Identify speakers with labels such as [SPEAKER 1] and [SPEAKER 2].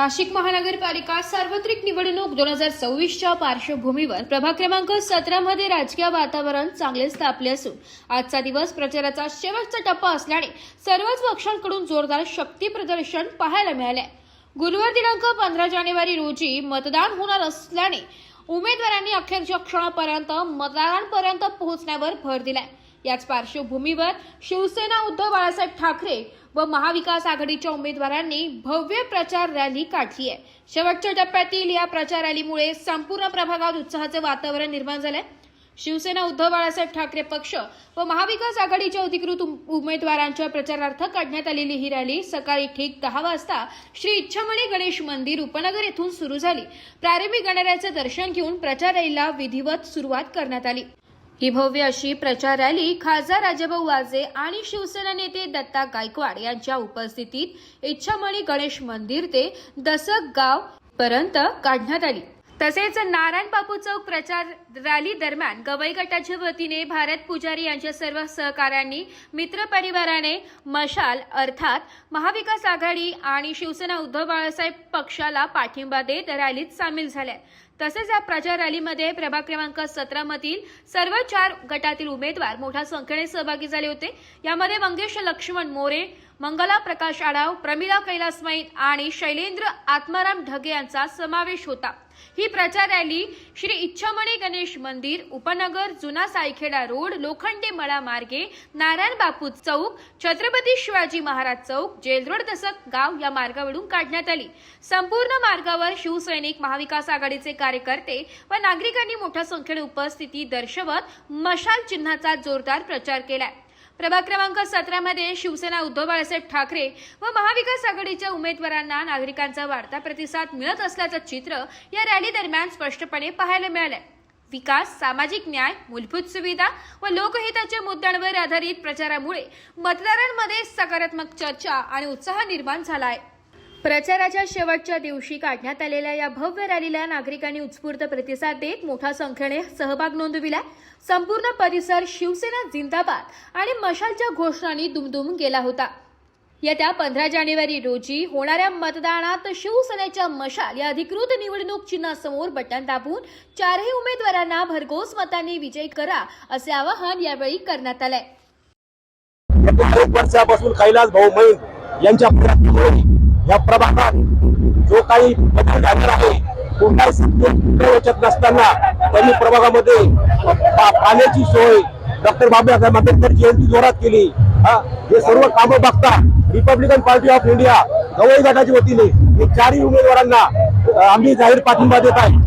[SPEAKER 1] नाशिक महानगरपालिका सार्वत्रिक निवडणूक 2024च्या पार्श्वभूमीवर प्रभाग क्रमांक 17 मध्ये राजकीय वातावरण चांगलेच तापले असून आजचा दिवस प्रचाराचा शेवटचा टप्पा असल्याने सर्वच पक्षांकडून जोरदार शक्ती प्रदर्शन पाहायला मिळाले। गुरुवार दिनांक 15 जानेवारी रोजी मतदान होणार असल्याने उमेदवारांनी अखेरच्या क्षणापर्यंत मतदारांपर्यंत पोहोचण्यावर भर दिलाय। याच पार्श्वभूमीवर शिवसेना उद्धव बाळासाहेब ठाकरे व महाविकास आघाडीच्या उमेदवारांनी भव्य प्रचार रॅली काढली आहे। शेवटच्या टप्प्यातील या प्रचार रॅलीमुळे संपूर्ण प्रभागात उत्साहाचे वातावरण निर्माण झाले। शिवसेना उद्धव बाळासाहेब ठाकरे पक्ष व महाविकास आघाडीच्या अधिकृत उमेदवारांच्या प्रचारार्थ काढण्यात आलेली ही रॅली सकाळी ठीक 10 वाजता श्री इच्छामणी गणेश मंदिर उपनगर येथून सुरू झाली। प्रारंभी गणरायाचे दर्शन घेऊन प्रचार रॅलीला विधिवत सुरुवात करण्यात आली। ही भव्य अशी प्रचार रॅली खासदार राजाभाऊ वाजे आणि शिवसेना नेते दत्ता गायकवाड यांच्या उपस्थितीत इच्छामणी गणेश मंदिर ते दसक गाव पर्यंत काढण्यात आली। तसेच नारायण बापू चौक प्रचार रॅली दरम्यान गवई गटाच्या वतीने भारत पुजारी यांच्या सर्व सहकाऱ्यांनी मित्र परिवाराने मशाल अर्थात महाविकास आघाडी आणि शिवसेना उद्धव बाळासाहेब पक्षाला पाठिंबा देत रॅलीत सामील झाले। तसेच या प्रचार रॅलीमध्ये प्रभाग क्रमांक 17 मधील सर्व 4 गटातील उमेदवार मोठ्या संख्येने सहभागी झाले होते। यामध्ये मंगेश लक्ष्मण मोरे, मंगला प्रकाश आढाव, प्रमिला कैलास मैत आणि शैलेंद्र आत्माराम ढगे यांचा समावेश होता। ही प्रचार रॅली श्री इच्छामणी गणेश मंदिर उपनगर जुना सायखेडा रोड लोखंडे मळा मार्गे नारायण बापू चौक छत्रपती शिवाजी महाराज चौक जेल रोड दसक गाव या मार्गावरून काढण्यात आली। संपूर्ण मार्गावर शिवसैनिक महाविकास आघाडीचे कार्यकर्ते व नागरिकांनी मोठ्या संख्येने उपस्थिती दर्शवत मशाल चिन्हाचा जोरदार प्रचार केला। प्रभाग क्रमांक 17 मध्ये शिवसेना उद्धव बाळासाहेब ठाकरे व महाविकास आघाडीच्या उमेदवारांना नागरिकांचा वाढता प्रतिसाद मिळत असल्याचं चित्र या रॅली दरम्यान स्पष्टपणे पाहायला मिळाले। विकास, सामाजिक न्याय, मूलभूत सुविधा व लोकहिताच्या मुद्द्यांवर आधारित प्रचारामुळे मतदारांमध्ये सकारात्मक चर्चा आणि उत्साह निर्माण झाला आहे। प्रचाराच्या शेवटच्या दिवशी काढण्यात आलेल्या या भव्य रॅलीला नागरिकांनी उत्स्फूर्त प्रतिसाद देत मोठ्या संख्येने सहभाग नोंदविला। संपूर्ण परिसर शिवसेना जिंदाबाद आणि मशालच्या घोषणांनी दुमदुम गेला होता। येत्या 15 जानेवारी रोजी होणाऱ्या मतदानात शिवसेनेच्या मशाल या अधिकृत निवडणूक चिन्हासमोर बटन दाबून 4ही उमेदवारांना भरघोस मतांनी विजयी करा असे आवाहन यावेळी करण्यात आले।
[SPEAKER 2] वर्षापासून कैलास भाऊ मैत यांच्या या प्रभागात जो काही बदल झालेला आहे कोणताही सत्तेत नसताना त्यांनी प्रभागामध्ये पाण्याची सोय डॉक्टर बाबासाहेब आंबेडकर जयंती जोरात केली। हे सर्व कामं बघता Republican party of India Gavai गटाच्या वतीने हे 4ही उमेदवारांना आम्ही जाहीर पाठिंबा देत आहे।